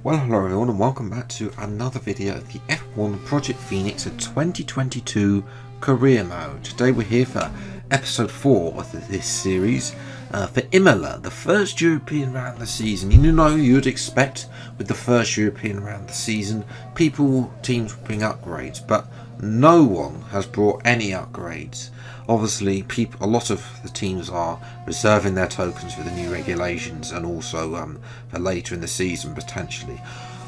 Well, hello everyone and welcome back to another video of the F1 Project Phoenix 2022 Career Mode. Today we're here for episode 4 of this series for Imola, the first European round of the season. You know, you'd expect with the first European round of the season, teams bring upgrades, but no one has brought any upgrades. Obviously, a lot of the teams are reserving their tokens for the new regulations and also for later in the season potentially.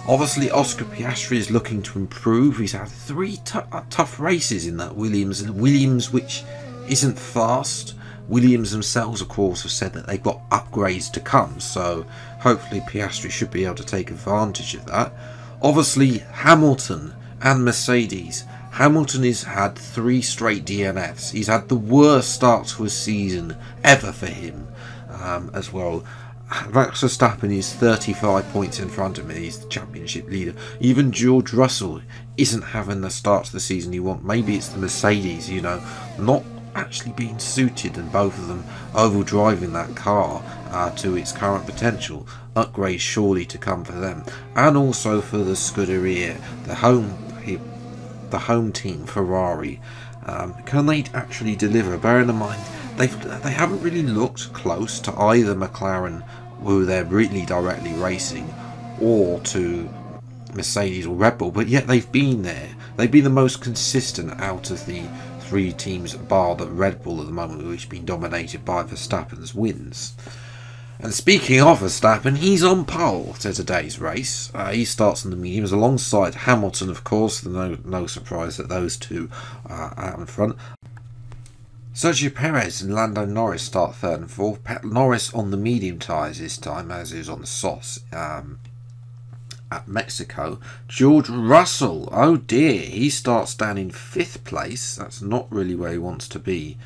Obviously, Oscar Piastri is looking to improve. He's had 3 tough races in that Williams, which isn't fast. Williams themselves, of course, have said that they've got upgrades to come, so hopefully Piastri should be able to take advantage of that. Obviously, Hamilton and Mercedes. Hamilton has had 3 straight DNFs. He's had the worst start to a season ever for him as well. Max Verstappen is 35 points in front of me. He's the championship leader. Even George Russell isn't having the start to the season you want. Maybe it's the Mercedes, you know, not actually being suited, and both of them overdriving that car to its current potential. Upgrades surely to come for them, and also for the Scuderia, the home team Ferrari. Can they actually deliver? Bearing in mind they haven't really looked close to either McLaren, who they're really directly racing, or to Mercedes or Red Bull, but yet they've been there. They've been the most consistent out of the 3 teams, bar the Red Bull at the moment, which has been dominated by Verstappen's wins. And speaking of Verstappen, he's on pole to today's race. He starts in the mediums alongside Hamilton, of course. No surprise that those two are out in front. Sergio Perez and Lando Norris start 3rd and 4th. Norris on the medium tyres this time, as is on the softs at Mexico. George Russell, oh dear, he starts down in 5th place. That's not really where he wants to be.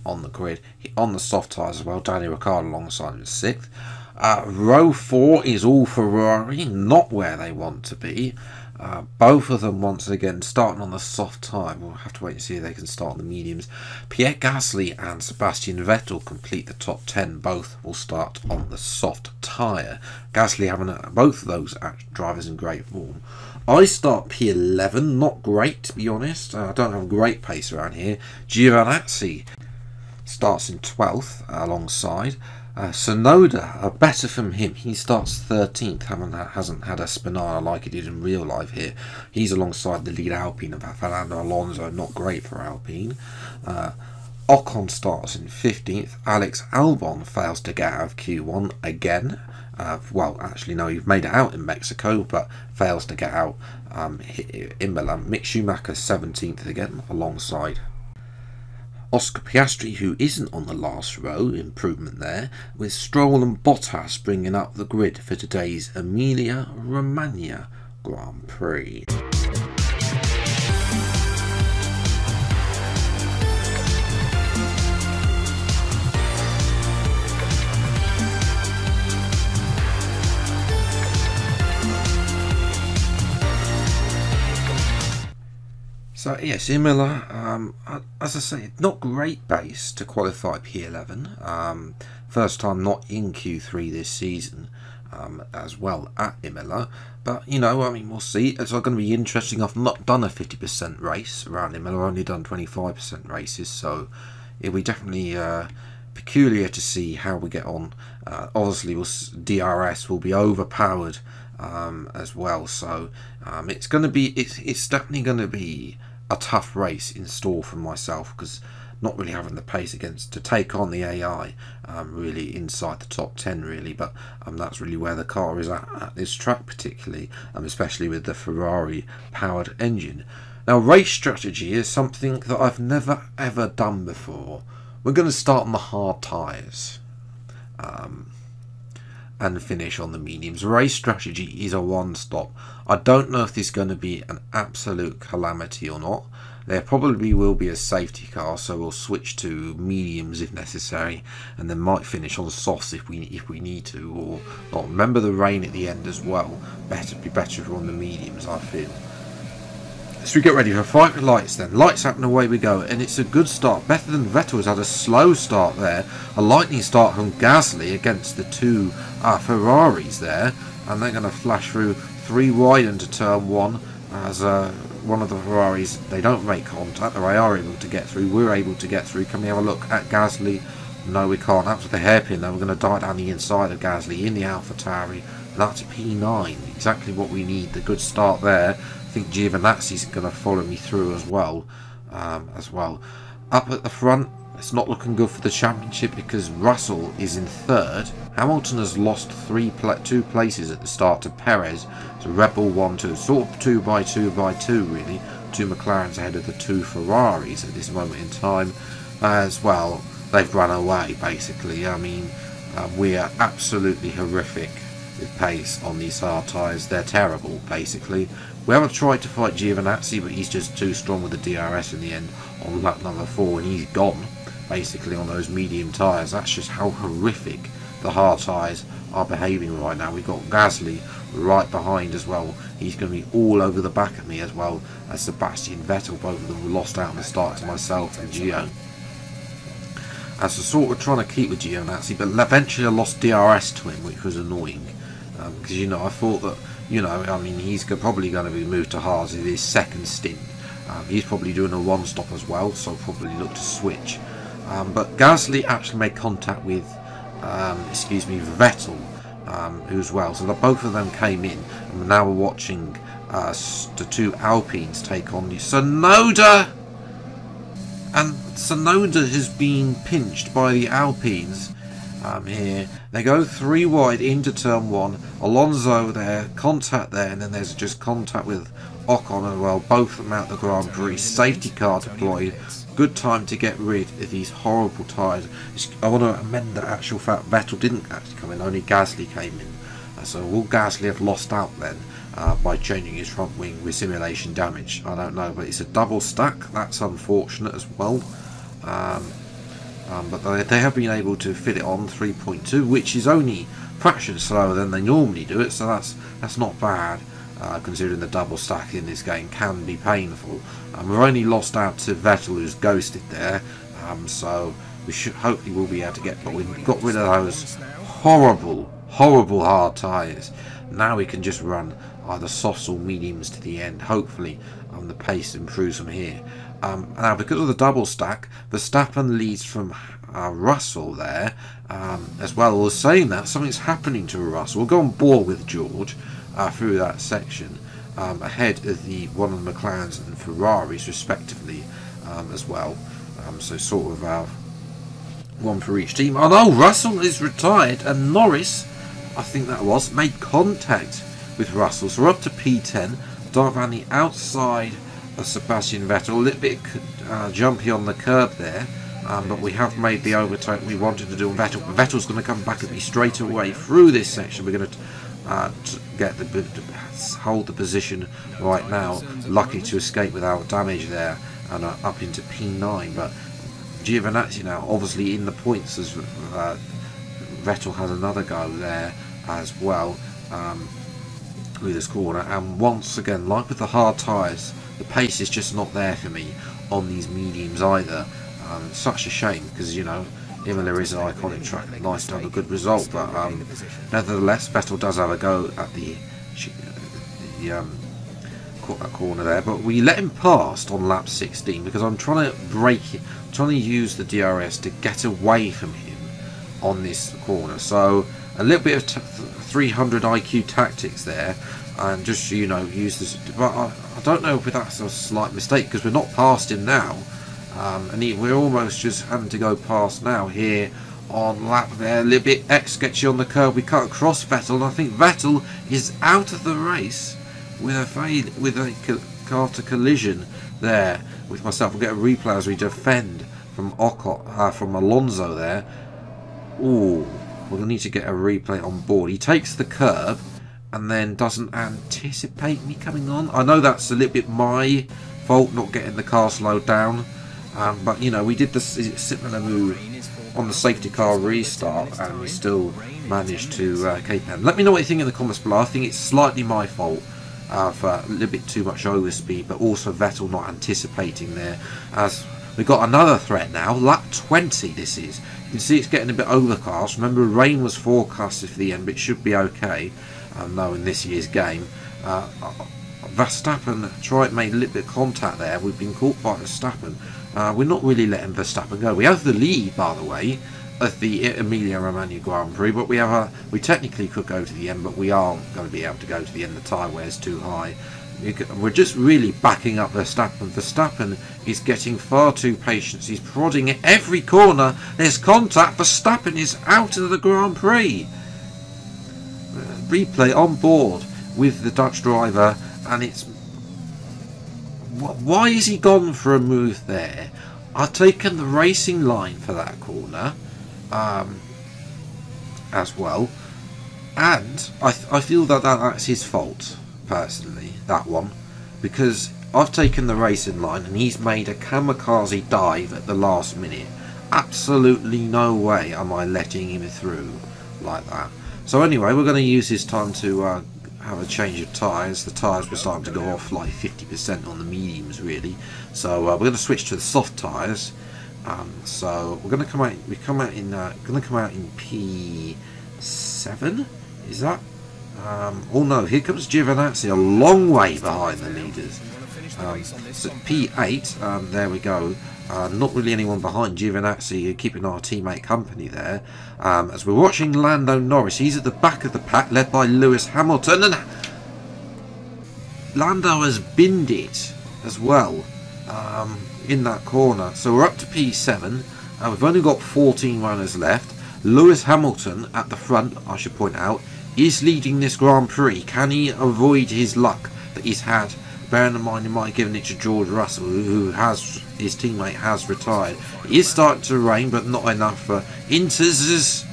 On the grid, on the soft tyres as well. Daniel Ricciardo alongside him 6th. Row 4 is all Ferrari, not where they want to be. Both of them once again starting on the soft tyre. We'll have to wait and see if they can start on the mediums. Pierre Gasly and Sebastian Vettel complete the top 10. Both will start on the soft tyre. Gasly having both of those drivers in great form. I start P11, not great to be honest. I don't have a great pace around here. Giovinazzi starts in 12th alongside. Sonoda, better from him. He starts 13th, hasn't had a Spinana like he did in real life here. He's alongside the lead Alpine of Fernando Alonso, not great for Alpine. Ocon starts in 15th. Alex Albon fails to get out of Q1 again. Well, actually, no, you've made it out in Mexico, but fails to get out in Milan. Mick Schumacher 17th again, alongside Oscar Piastri, who isn't on the last row. Improvement there, with Stroll and Bottas bringing up the grid for today's Emilia-Romagna Grand Prix. So yes, Imola, as I say, not great base to qualify P11. First time not in Q3 this season as well at Imola. But, you know, I mean, we'll see. It's going to be interesting. I've not done a 50% race around Imola. I've only done 25% races. So it'll be definitely peculiar to see how we get on. Obviously, DRS will be overpowered as well. So it's going to be, it's definitely going to be a tough race in store for myself, because not really having the pace to take on the AI really inside the top 10 really, but that's really where the car is at this track particularly, especially with the Ferrari powered engine. Now, race strategy is something that I've never ever done before. We're going to start on the hard tyres and finish on the mediums. Race strategy is a one-stop. I don't know if this is going to be an absolute calamity or not. There probably will be a safety car, so we'll switch to mediums if necessary, and then might finish on softs if we need to, or not. Remember the rain at the end as well. Be better if we're on the mediums, I feel. So we get ready for 5 lights then. Lights up and away we go. And it's a good start. Better than Vettel has had a slow start there. A lightning start from Gasly against the 2 Ferraris there. and they're going to flash through 3 wide into turn 1 as one of the Ferraris, they don't make contact. They are able to get through. We're able to get through. Can we have a look at Gasly? No, we can't. After the hairpin, though, we're going to dive down the inside of Gasly in the AlphaTauri. That's P9. Exactly what we need. The good start there. I think Giovinazzi's going to follow me through as well. Up at the front, it's not looking good for the championship because Russell is in 3rd. Hamilton has lost 2 places at the start to Perez. So Red Bull 1-2, sort of 2 by 2 by 2 really. 2 McLarens ahead of the 2 Ferraris at this moment in time. As well, they've run away basically. I mean, we are absolutely horrific with pace on these hard tyres. They're terrible basically. We haven't tried to fight Giovinazzi, but he's just too strong with the DRS in the end on lap number 4, and he's gone basically on those medium tyres. That's just how horrific the hard tyres are behaving right now. We've got Gasly right behind as well. He's going to be all over the back of me as well as Sebastian Vettel. Both of them were lost out in the start to myself and Gio. As a sort of trying to keep with Giovinazzi, but eventually I lost DRS to him, which was annoying. Because, you know, I thought that, you know, I mean, he's probably going to be moved to hards in his 2nd stint. He's probably doing a 1-stop as well, so I'll probably look to switch. But Gasly actually made contact with, Vettel as well. So that both of them came in, and now we're watching the 2 Alpines take on the Tsunoda. And Tsunoda has been pinched by the Alpines here. They go 3 wide into turn 1. Alonso there, contact there, and then there's just contact with Ocon as well. Both of them out the Grand Prix. Safety car deployed. Good time to get rid of these horrible tyres. I want to amend the actual fact Vettel didn't actually come in, only Gasly came in. So will Gasly have lost out then by changing his front wing with simulation damage? I don't know, but it's a double stack. That's unfortunate as well. But they have been able to fit it on 3.2, which is only a fraction slower than they normally do it, so that's not bad. Considering the double stack in this game can be painful. We're only lost out to Vettel, who's ghosted there, so we should hopefully will be able to get, but we've got rid of those horrible hard tyres. Now we can just run either softs or mediums to the end. Hopefully the pace improves from here. Now because of the double stack, Verstappen leads from Russell there as well. Well, saying that, something's happening to Russell. We'll go on board with George through that section, ahead of the one of the McLarens and Ferraris respectively as well. So sort of one for each team. Oh no, Russell is retired, and Norris, I think that was, made contact with Russell. So we're up to P10, dive around the outside of Sebastian Vettel, a little bit jumpy on the curb there, but we have made the overtake we wanted to do on Vettel. But Vettel's going to come back at me straight away through this section. We're going to get hold the position right now. Lucky to escape without damage there, and up into P9. But Giovinazzi now obviously in the points as Vettel has another go there as well through this corner. And once again, like with the hard tyres, the pace is just not there for me on these mediums either. Such a shame, because, you know, Imola is an iconic track. Nice to have a good result, but nevertheless, Vettel does have a go at the corner there. But we let him past on lap 16 because I'm trying to break it, trying to use the DRS to get away from him on this corner. So a little bit of 300 IQ tactics there, and just, you know, use this. But I don't know if that's a slight mistake, because we're not past him now. And we're almost just having to go past now here on lap there. A little bit sketchy on the curve. We cut across Vettel, and I think Vettel is out of the race with a after collision there with myself. We'll get a replay as we defend from Ocon, from Alonso there. Ooh, we'll need to get a replay on board. He takes the curb and then doesn't anticipate me coming on. I know that's a little bit my fault, not getting the car slowed down. But, you know, we did this similar move on the safety car restart, and we still managed to keep him. Let me know what you think in the comments below. I think it's slightly my fault for a little bit too much overspeed, but also Vettel not anticipating there. As we've got another threat now, lap 20 this is. You can see it's getting a bit overcast. Remember, rain was forecasted for the end, but it should be okay. knowing this year's game. Verstappen made a little bit of contact there. We've been caught by Verstappen. We're not really letting Verstappen go. We have the lead, by the way, of the Emilia-Romagna Grand Prix, but we technically could go to the end, but we aren't going to be able to go to the end. The tyre wear's too high. We're just really backing up Verstappen. Verstappen is getting far too patient. He's prodding at every corner. There's contact. Verstappen is out of the Grand Prix. Replay on board with the Dutch driver, and it's... Why is he gone for a move there? I've taken the racing line for that corner as well, and I feel that's his fault, personally, that one, because I've taken the racing line and he's made a kamikaze dive at the last minute. Absolutely no way am I letting him through like that. So anyway, we're going to use this time to have a change of tyres. The tyres were starting to go off like 50% on the mediums, really. So we're going to switch to the soft tyres. So we're going to come out. Going to come out in P7. Is that? Oh no! Here comes Giovinazzi, a long way behind the leaders. So P8. There we go. Not really anyone behind Giovinazzi, keeping our teammate company there. As we're watching Lando Norris, he's at the back of the pack, led by Lewis Hamilton, and Lando has binned it as well in that corner. So we're up to P7. We've only got 14 runners left. Lewis Hamilton at the front, I should point out, is leading this Grand Prix. Can he avoid his luck that he's had? Bearing in mind he might have given it to George Russell, who has, his teammate has retired. It is starting to rain, but not enough for Inters.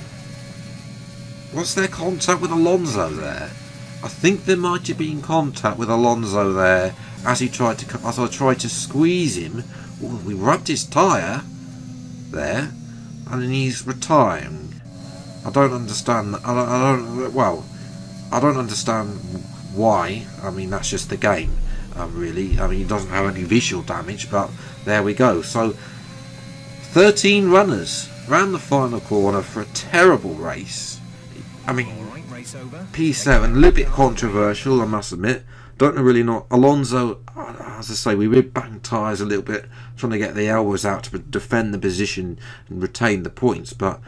What's their contact with Alonso there? I think there might have been contact with Alonso there as he tried to squeeze him. Ooh, we rubbed his tyre there, and then he's retiring. I don't understand. I don't understand why. I mean, that's just the game. Really, I mean, he doesn't have any visual damage, but there we go. So 13 runners round the final corner for a terrible race. I mean, P7, a little bit controversial, I must admit. Don't really know. Alonso, as I say, we were banging tyres a little bit, trying to get the elbows out to defend the position and retain the points, but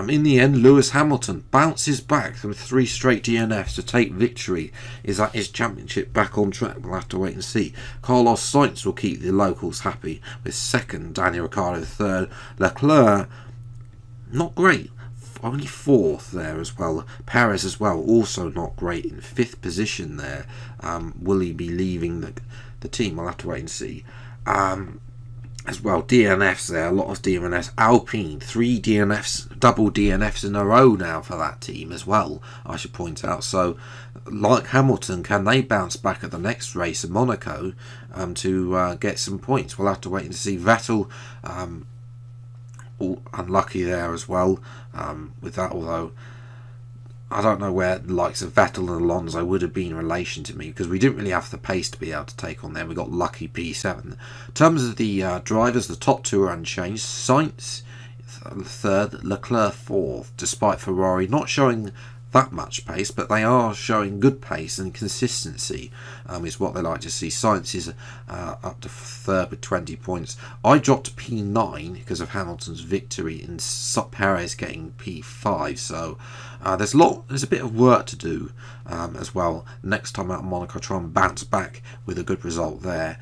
in the end, Lewis Hamilton bounces back from 3 straight DNFs to take victory. Is that his championship back on track? We'll have to wait and see. Carlos Sainz will keep the locals happy with 2nd, Daniel Ricciardo 3rd, Leclerc, not great, only 4th there as well. Perez as well, also not great, in 5th position there. Will he be leaving the team? We'll have to wait and see. As well, DNFs there, a lot of DNFs. Alpine, 3 DNFs, double DNFs in a row now for that team as well, I should point out. So, like Hamilton, can they bounce back at the next race in Monaco to get some points? We'll have to wait and see. Vettel, unlucky there as well with that, although I don't know where the likes of Vettel and Alonso would have been in relation to me, because we didn't really have the pace to be able to take on them. We got lucky P7. In terms of the drivers, the top 2 are unchanged. Sainz 3rd, Leclerc 4th, despite Ferrari not showing that much pace, but they are showing good pace and consistency is what they like to see. Sainz is up to 3rd with 20 points. I dropped to P9 because of Hamilton's victory and Perez getting P5, so there's a bit of work to do as well. Next time out in Monaco, try and bounce back with a good result there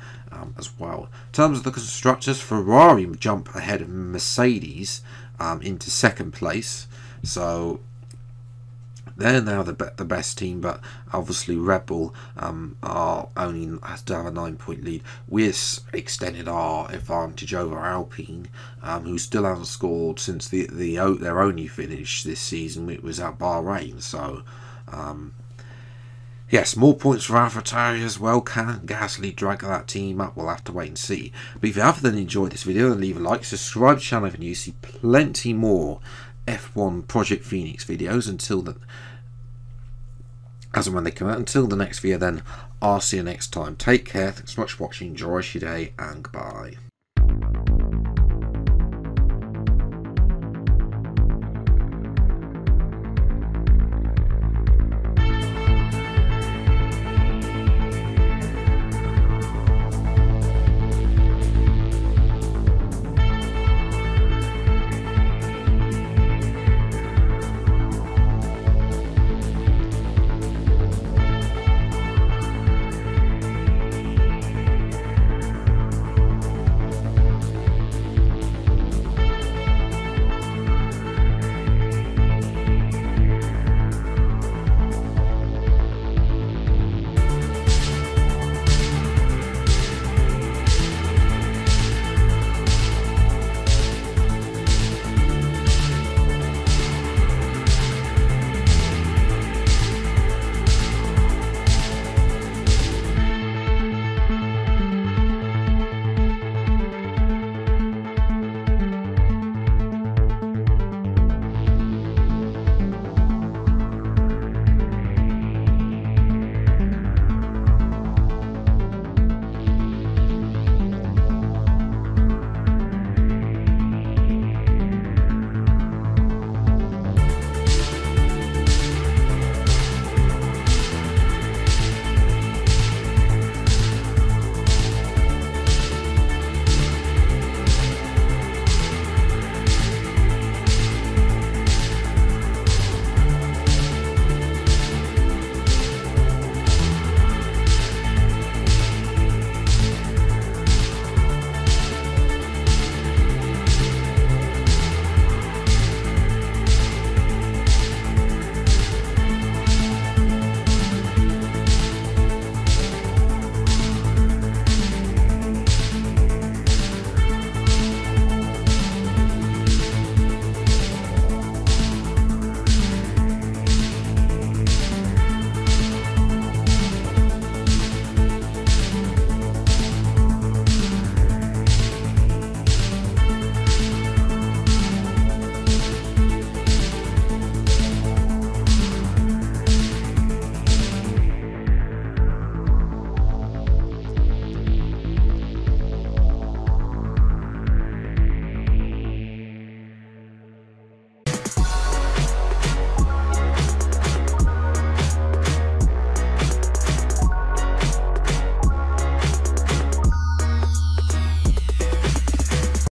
as well. In terms of the constructors, Ferrari jump ahead of Mercedes into 2nd place, so they're now the best team, but obviously Red Bull are only has to have a 9-point lead. We've extended our advantage over Alpine, who still haven't scored since their only finish this season. It was at Bahrain. So yes, more points for AlphaTauri as well. Can Gasly drag that team up? We'll have to wait and see. But if you have then enjoyed this video, then leave a like, subscribe to the channel if you see plenty more F1 Project Phoenix videos as and when they come out. Until the next video then, I'll see you next time. Take care, thanks so much for watching, enjoy your day, and goodbye.